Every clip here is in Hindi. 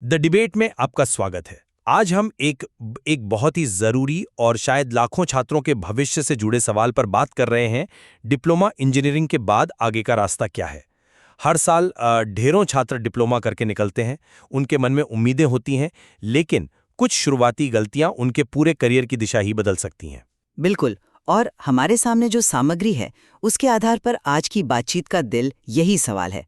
द डिबेट में आपका स्वागत है। आज हम एक बहुत ही जरूरी और शायद लाखों छात्रों के भविष्य से जुड़े सवाल पर बात कर रहे हैं। डिप्लोमा इंजीनियरिंग के बाद आगे का रास्ता क्या है। हर साल ढेरों छात्र डिप्लोमा करके निकलते हैं। उनके मन में उम्मीदें होती हैं, लेकिन कुछ शुरुआती गलतियां उनके पूरे करियर की दिशा ही बदल सकती हैं। बिल्कुल। और हमारे सामने जो सामग्री है उसके आधार पर आज की बातचीत का दिल यही सवाल है।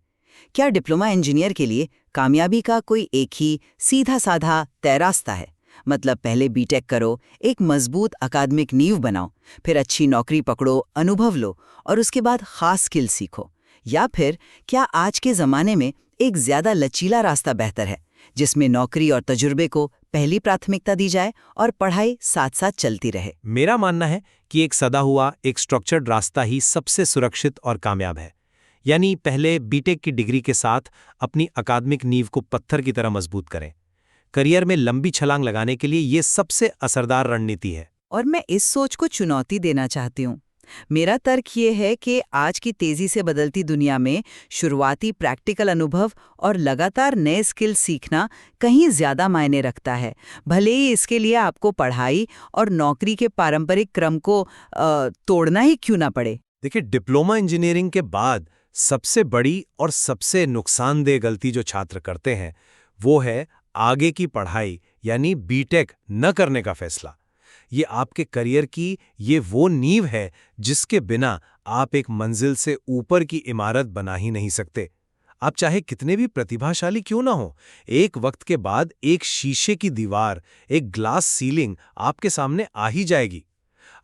क्या डिप्लोमा इंजीनियर के लिए कामयाबी का कोई एक ही सीधा साधा तय रास्ता है? मतलब पहले बीटेक करो, एक मजबूत अकादमिक नींव बनाओ, फिर अच्छी नौकरी पकड़ो, अनुभव लो और उसके बाद खास स्किल सीखो। या फिर क्या आज के ज़माने में एक ज़्यादा लचीला रास्ता बेहतर है, जिसमें नौकरी और तजुर्बे को पहली प्राथमिकता दी जाए और पढ़ाई साथ साथ चलती रहे? मेरा मानना है कि एक सदा हुआ एक स्ट्रक्चर्ड रास्ता ही सबसे सुरक्षित और कामयाब है। यानी पहले बीटेक की डिग्री के साथ अपनी अकादमिक नींव को पत्थर की तरह मजबूत करें। करियर में लंबी छलांग लगाने के लिए ये सबसे असरदार रणनीति है। और मैं इस सोच को चुनौती देना चाहती हूँ। मेरा तर्क ये है कि आज की तेजी से बदलती दुनिया में शुरुआती प्रैक्टिकल अनुभव और लगातार नए स्किल सीखना कहीं ज्यादा मायने रखता है, भले ही इसके लिए आपको पढ़ाई और नौकरी के पारंपरिक क्रम को तोड़ना ही क्यों ना पड़े। देखिए, डिप्लोमा इंजीनियरिंग के बाद सबसे बड़ी और सबसे नुकसानदेह गलती जो छात्र करते हैं वो है आगे की पढ़ाई यानी बीटेक न करने का फैसला। ये आपके करियर की वो नींव है जिसके बिना आप एक मंजिल से ऊपर की इमारत बना ही नहीं सकते। आप चाहे कितने भी प्रतिभाशाली क्यों ना हो, एक वक्त के बाद एक शीशे की दीवार, एक ग्लास सीलिंग आपके सामने आ ही जाएगी।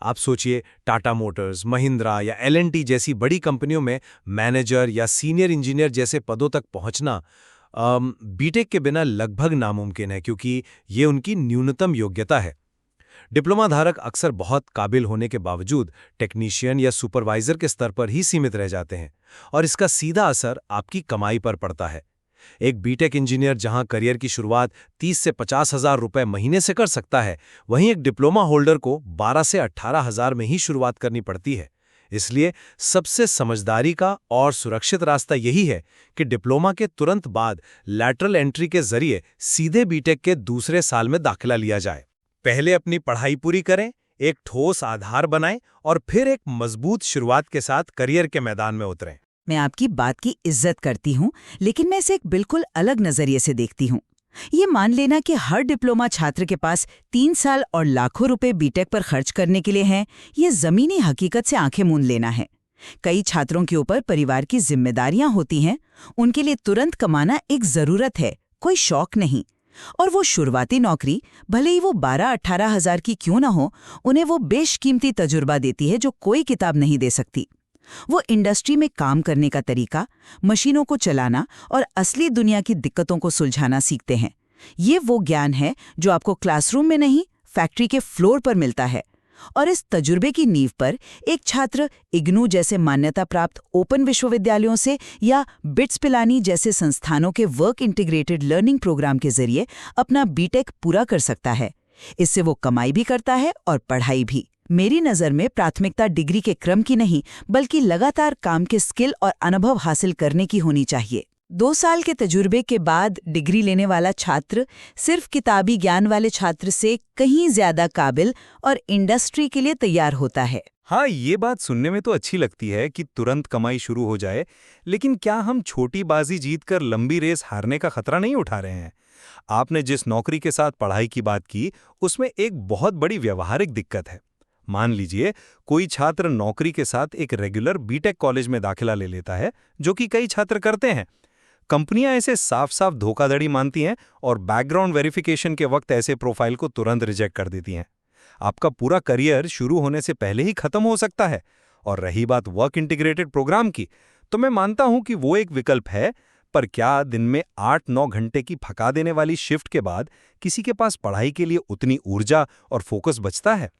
आप सोचिए, टाटा मोटर्स, महिंद्रा या एल&टी जैसी बड़ी कंपनियों में मैनेजर या सीनियर इंजीनियर जैसे पदों तक पहुंचना बीटेक के बिना लगभग नामुमकिन है, क्योंकि ये उनकी न्यूनतम योग्यता है। डिप्लोमा धारक अक्सर बहुत काबिल होने के बावजूद टेक्नीशियन या सुपरवाइजर के स्तर पर ही सीमित रह जाते हैं, और इसका सीधा असर आपकी कमाई पर पड़ता है। एक बीटेक इंजीनियर जहां करियर की शुरुआत 30 से 50 हजार रुपए महीने से कर सकता है, वहीं एक डिप्लोमा होल्डर को 12 से 18 हजार में ही शुरुआत करनी पड़ती है। इसलिए सबसे समझदारी का और सुरक्षित रास्ता यही है कि डिप्लोमा के तुरंत बाद लैटरल एंट्री के जरिए सीधे बीटेक के दूसरे साल में दाखिला लिया जाए। पहले अपनी पढ़ाई पूरी करें, एक ठोस आधार बनाएं और फिर एक मजबूत शुरुआत के साथ करियर के मैदान में उतरें। मैं आपकी बात की इज्जत करती हूँ, लेकिन मैं इसे एक बिल्कुल अलग नजरिए से देखती हूँ। ये मान लेना कि हर डिप्लोमा छात्र के पास 3 साल और लाखों रुपए बीटेक पर खर्च करने के लिए हैं, ये जमीनी हकीकत से आंखें मूंद लेना है। कई छात्रों के ऊपर परिवार की जिम्मेदारियां होती हैं, उनके लिए तुरंत कमाना एक जरूरत है, कोई शौक नहीं। और वो शुरुआती नौकरी, भले ही वो 12-18 हजार की क्यों ना हो, उन्हें वो बेशकीमती तजुर्बा देती है जो कोई किताब नहीं दे सकती। वो इंडस्ट्री में काम करने का तरीका, मशीनों को चलाना और असली दुनिया की दिक्कतों को सुलझाना सीखते हैं। ये वो ज्ञान है जो आपको क्लासरूम में नहीं, फैक्ट्री के फ्लोर पर मिलता है। और इस तजुर्बे की नींव पर एक छात्र इग्नू जैसे मान्यता प्राप्त ओपन विश्वविद्यालयों से या बिट्स पिलानी जैसे संस्थानों के वर्क इंटीग्रेटेड लर्निंग प्रोग्राम के जरिए अपना बीटेक पूरा कर सकता है। इससे वो कमाई भी करता है और पढ़ाई भी। मेरी नज़र में प्राथमिकता डिग्री के क्रम की नहीं, बल्कि लगातार काम के स्किल और अनुभव हासिल करने की होनी चाहिए। 2 साल के तजुर्बे के बाद डिग्री लेने वाला छात्र सिर्फ किताबी ज्ञान वाले छात्र से कहीं ज्यादा काबिल और इंडस्ट्री के लिए तैयार होता है। हाँ, ये बात सुनने में तो अच्छी लगती है कि तुरंत कमाई शुरू हो जाए, लेकिन क्या हम छोटी बाजी जीतकर लंबी रेस हारने का खतरा नहीं उठा रहे हैं? आपने जिस नौकरी के साथ पढ़ाई की बात की, उसमें एक बहुत बड़ी व्यवहारिक दिक्कत है। मान लीजिए कोई छात्र नौकरी के साथ एक रेगुलर बीटेक कॉलेज में दाखिला ले लेता है, जो कि कई छात्र करते हैं। कंपनियां ऐसे साफ साफ धोखाधड़ी मानती हैं और बैकग्राउंड वेरिफिकेशन के वक्त ऐसे प्रोफाइल को तुरंत रिजेक्ट कर देती हैं। आपका पूरा करियर शुरू होने से पहले ही खत्म हो सकता है। और रही बात वर्क इंटीग्रेटेड प्रोग्राम की, तो मैं मानता हूं कि वो एक विकल्प है, पर क्या दिन में 8-9 घंटे की फका देने वाली शिफ्ट के बाद किसी के पास पढ़ाई के लिए उतनी ऊर्जा और फोकस बचता है?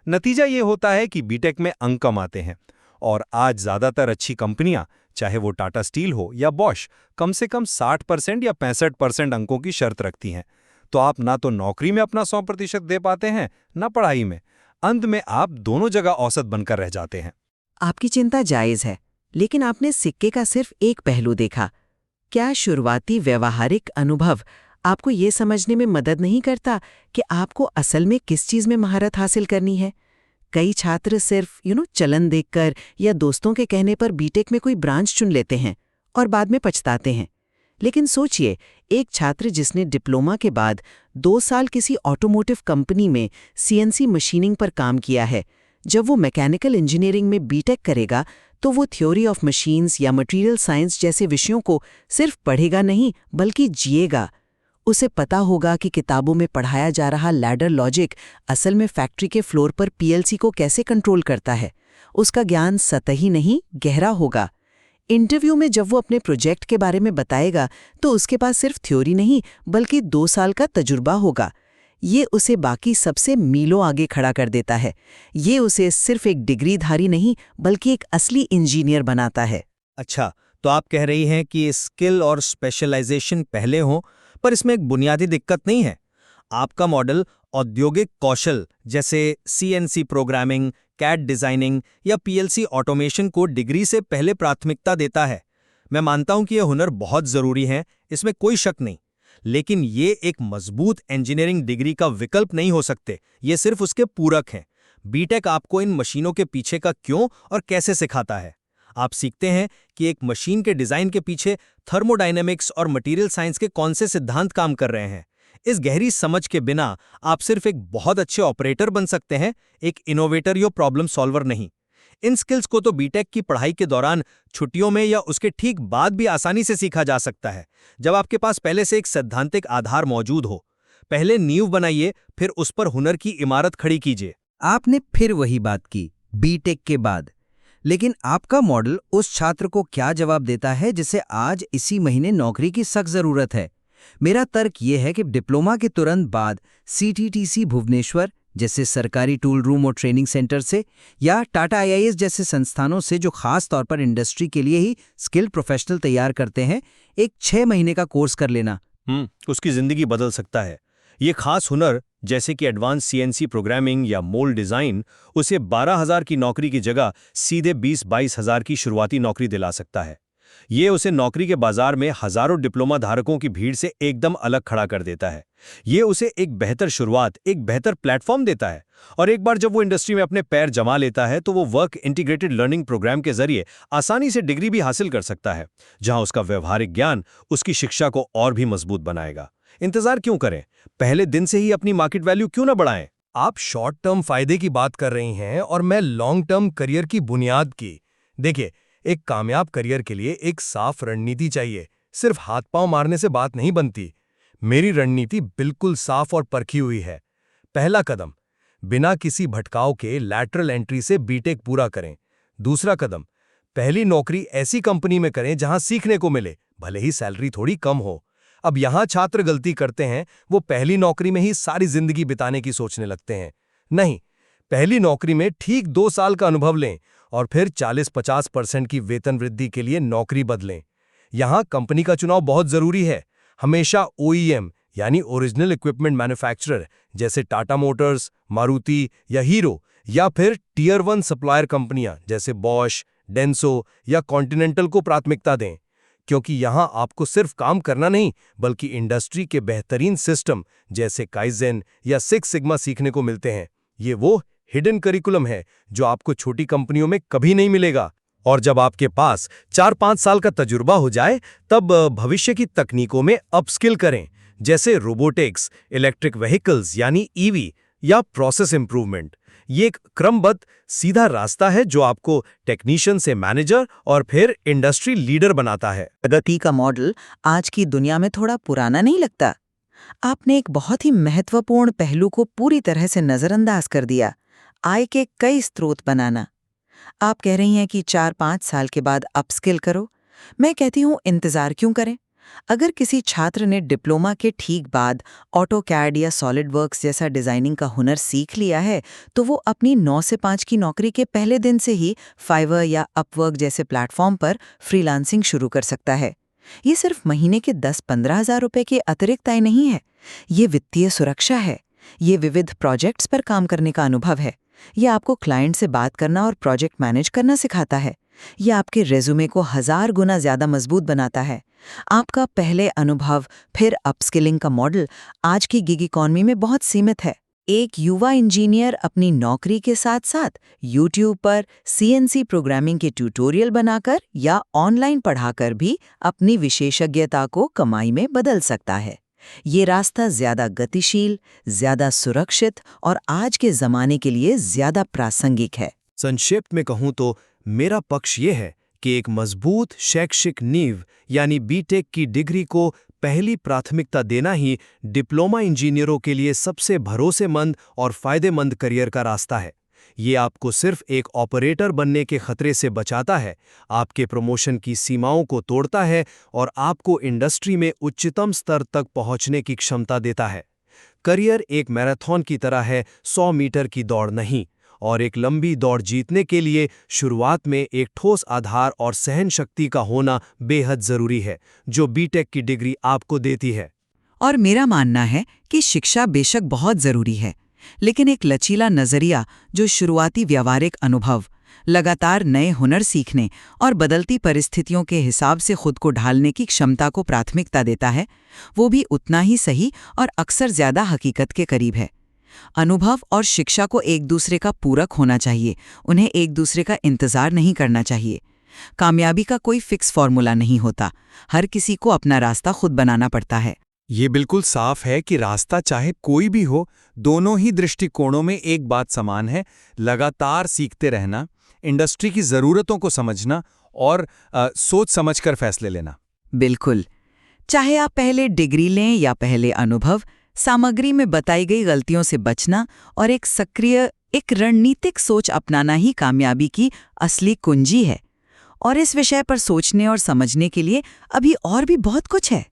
नतीजा ये होता है कि बीटेक में अंक कम आते हैं, और आज ज्यादातर अच्छी कंपनियां, चाहे वो टाटा स्टील हो या बॉश, कम से कम 60% या 65% अंकों की शर्त रखती हैं। तो आप ना तो नौकरी में अपना 100% दे पाते हैं, ना पढ़ाई में। अंत में आप दोनों जगह औसत बनकर रह जाते हैं। आपकी चिंता जायज है, लेकिन आपने सिक्के का सिर्फ एक पहलू देखा। क्या शुरुआती व्यवहारिक अनुभव आपको ये समझने में मदद नहीं करता कि आपको असल में किस चीज़ में महारत हासिल करनी है। कई छात्र सिर्फ चलन देखकर या दोस्तों के कहने पर बीटेक में कोई ब्रांच चुन लेते हैं और बाद में पछताते हैं। लेकिन सोचिए, एक छात्र जिसने डिप्लोमा के बाद 2 साल किसी ऑटोमोटिव कंपनी में सीएनसी मशीनिंग पर काम किया है, जब वो मैकेनिकल इंजीनियरिंग में बीटेक करेगा तो वो थ्योरी ऑफ मशीन्स या मटेरियल साइंस जैसे विषयों को सिर्फ पढ़ेगा नहीं बल्कि जिएगा। उसे पता होगा कि किताबों में पढ़ाया जा रहा लैडर लॉजिक असल में फैक्ट्री के फ्लोर पर पीएलसी को कैसे कंट्रोल करता है। उसका ज्ञान सतही नहीं, गहरा होगा। इंटरव्यू में जब वो अपने प्रोजेक्ट के बारे में बताएगा तो उसके पास सिर्फ थ्योरी नहीं बल्कि 2 साल का तजुर्बा होगा। ये उसे बाकी सबसे मीलों आगे खड़ा कर देता है। ये उसे सिर्फ एक डिग्रीधारी नहीं बल्कि एक असली इंजीनियर बनाता है। अच्छा, तो आप कह रही हैं कि स्किल और स्पेशलाइजेशन पहले हों, पर इसमें एक बुनियादी दिक्कत नहीं है। आपका मॉडल औद्योगिक कौशल जैसे सीएनसी प्रोग्रामिंग, कैड डिजाइनिंग या पीएलसी ऑटोमेशन को डिग्री से पहले प्राथमिकता देता है। मैं मानता हूं कि ये हुनर बहुत जरूरी हैं, इसमें कोई शक नहीं, लेकिन ये एक मजबूत इंजीनियरिंग डिग्री का विकल्प नहीं हो सकते। ये सिर्फ उसके पूरक हैं। बीटेक आपको इन मशीनों के पीछे का क्यों और कैसे सिखाता है। आप सीखते हैं कि एक मशीन के डिजाइन के पीछे थर्मोडायनेमिक्स और मटेरियल साइंस के कौन से सिद्धांत काम कर रहे हैं। इस गहरी समझ के बिना आप सिर्फ एक बहुत अच्छे ऑपरेटर बन सकते हैं, एक इनोवेटर या प्रॉब्लम सॉल्वर नहीं। इन स्किल्स को तो बीटेक की पढ़ाई के दौरान, छुट्टियों में या उसके ठीक बाद भी आसानी से सीखा जा सकता है, जब आपके पास पहले से एक सैद्धांतिक आधार मौजूद हो। पहले नींव बनाइए, फिर उस पर हुनर की इमारत खड़ी कीजिए। आपने फिर वही बात की, बीटेक के बाद। लेकिन आपका मॉडल उस छात्र को क्या जवाब देता है जिसे आज इसी महीने नौकरी की सख्त जरूरत है? मेरा तर्क ये है कि डिप्लोमा के तुरंत बाद सीटीटीसी भुवनेश्वर जैसे सरकारी टूल रूम और ट्रेनिंग सेंटर से या टाटा आईआईएस जैसे संस्थानों से, जो खास तौर पर इंडस्ट्री के लिए ही स्किल्ड प्रोफेशनल तैयार करते हैं, एक 6 महीने का कोर्स कर लेना उसकी जिंदगी बदल सकता है। ये खास हुनर जैसे कि एडवांस सीएनसी प्रोग्रामिंग या मोल्ड डिजाइन उसे 12,000 की नौकरी की जगह सीधे 20-22 हज़ार की शुरुआती नौकरी दिला सकता है। ये उसे नौकरी के बाजार में हजारों डिप्लोमा धारकों की भीड़ से एकदम अलग खड़ा कर देता है। ये उसे एक बेहतर शुरुआत, एक बेहतर प्लेटफॉर्म देता है। और एक बार जब वो इंडस्ट्री में अपने पैर जमा लेता है तो वो वर्क इंटीग्रेटेड लर्निंग प्रोग्राम के जरिए आसानी से डिग्री भी हासिल कर सकता है, जहां उसका व्यवहारिक ज्ञान उसकी शिक्षा को और भी मजबूत बनाएगा। इंतजार क्यों करें? पहले दिन से ही अपनी मार्केट वैल्यू क्यों ना बढ़ाएं? आप शॉर्ट टर्म फायदे की बात कर रही हैं और मैं लॉन्ग टर्म करियर की बुनियाद की। देखिए, एक कामयाब करियर के लिए एक साफ रणनीति चाहिए। सिर्फ हाथ पांव मारने से बात नहीं बनती। मेरी रणनीति बिल्कुल साफ और परखी हुई है। पहला कदम, बिना किसी भटकाव के लैटरल एंट्री से बीटेक पूरा करें। दूसरा कदम, पहली नौकरी ऐसी कंपनी में करें जहां सीखने को मिले, भले ही सैलरी थोड़ी कम हो। अब यहां छात्र गलती करते हैं, वो पहली नौकरी में ही सारी जिंदगी बिताने की सोचने लगते हैं। नहीं, पहली नौकरी में ठीक 2 साल का अनुभव लें और फिर 40-50% की वेतन वृद्धि के लिए नौकरी बदलें। यहां कंपनी का चुनाव बहुत जरूरी है। हमेशा ओईएम यानी ओरिजिनल इक्विपमेंट मैन्युफैक्चरर जैसे टाटा मोटर्स, मारुति या हीरो, या फिर टियर 1 सप्लायर कंपनियां जैसे बॉश, डेंसो या कॉन्टिनेंटल को प्राथमिकता दें, क्योंकि यहां आपको सिर्फ काम करना नहीं बल्कि इंडस्ट्री के बेहतरीन सिस्टम जैसे काइजेन या सिक्स सिग्मा सीखने को मिलते हैं। ये वो हिडन करिकुलम है जो आपको छोटी कंपनियों में कभी नहीं मिलेगा। और जब आपके पास 4-5 साल का तजुर्बा हो जाए, तब भविष्य की तकनीकों में अपस्किल करें, जैसे रोबोटिक्स, इलेक्ट्रिक व्हीकल्स यानी ईवी या प्रोसेस इंप्रूवमेंट। ये एक क्रमबद्ध सीधा रास्ता है जो आपको टेक्नीशियन से मैनेजर और फिर इंडस्ट्री लीडर बनाता है। प्रगति का मॉडल आज की दुनिया में थोड़ा पुराना नहीं लगता? आपने एक बहुत ही महत्वपूर्ण पहलू को पूरी तरह से नजरअंदाज कर दिया, आय के कई स्रोत बनाना। आप कह रही हैं कि 4-5 साल के बाद अपस्किल करो। मैं कहती हूँ, इंतजार क्यों करें? अगर किसी छात्र ने डिप्लोमा के ठीक बाद ऑटोकैड या सॉलिडवर्क्स जैसा डिजाइनिंग का हुनर सीख लिया है, तो वो अपनी 9 से 5 की नौकरी के पहले दिन से ही फाइवर या अपवर्क जैसे प्लेटफॉर्म पर फ्रीलांसिंग शुरू कर सकता है। ये सिर्फ महीने के 10-15 हज़ार रुपए की अतिरिक्त आय नहीं है, ये वित्तीय सुरक्षा है। ये विविध प्रोजेक्ट्स पर काम करने का अनुभव है। ये आपको क्लाइंट से बात करना और प्रोजेक्ट मैनेज करना सिखाता है। ये आपके रेज्यूमे को 1000 गुना ज्यादा मजबूत बनाता है। आपका पहले अनुभव फिर अपस्किलिंग का मॉडल आज की गिग इकॉनमी में बहुत सीमित है। एक युवा इंजीनियर अपनी नौकरी के साथ साथ YouTube पर CNC प्रोग्रामिंग के ट्यूटोरियल बनाकर या ऑनलाइन पढ़ाकर भी अपनी विशेषज्ञता को कमाई में बदल सकता है। ये रास्ता ज्यादा गतिशील, ज्यादा सुरक्षित और आज के जमाने के लिए ज्यादा प्रासंगिक है। संक्षिप्त में कहूं तो मेरा पक्ष ये है कि एक मजबूत शैक्षिक नींव यानी बीटेक की डिग्री को पहली प्राथमिकता देना ही डिप्लोमा इंजीनियरों के लिए सबसे भरोसेमंद और फायदेमंद करियर का रास्ता है। ये आपको सिर्फ एक ऑपरेटर बनने के खतरे से बचाता है, आपके प्रमोशन की सीमाओं को तोड़ता है और आपको इंडस्ट्री में उच्चतम स्तर तक पहुंचने की क्षमता देता है। करियर एक मैराथन की तरह है, 100 मीटर की दौड़ नहीं, और एक लंबी दौड़ जीतने के लिए शुरुआत में एक ठोस आधार और सहन शक्ति का होना बेहद जरूरी है, जो बीटेक की डिग्री आपको देती है। और मेरा मानना है कि शिक्षा बेशक बहुत जरूरी है, लेकिन एक लचीला नजरिया जो शुरुआती व्यावहारिक अनुभव, लगातार नए हुनर सीखने और बदलती परिस्थितियों के हिसाब से खुद को ढालने की क्षमता को प्राथमिकता देता है, वो भी उतना ही सही और अक्सर ज्यादा हकीकत के करीब है। अनुभव और शिक्षा को एक दूसरे का पूरक होना चाहिए, उन्हें एक दूसरे का इंतजार नहीं करना चाहिए। कामयाबी का कोई फिक्स फॉर्मूला नहीं होता, हर किसी को अपना रास्ता खुद बनाना पड़ता है। ये बिल्कुल साफ है कि रास्ता चाहे कोई भी हो, दोनों ही दृष्टिकोणों में एक बात समान है: लगातार सीखते रहना, इंडस्ट्री की ज़रूरतों को समझना और सोच समझकर फैसले लेना। बिल्कुल, चाहे आप पहले डिग्री लें या पहले अनुभव, सामग्री में बताई गई गलतियों से बचना और एक सक्रिय, एक रणनीतिक सोच अपनाना ही कामयाबी की असली कुंजी है। और इस विषय पर सोचने और समझने के लिए अभी और भी बहुत कुछ है।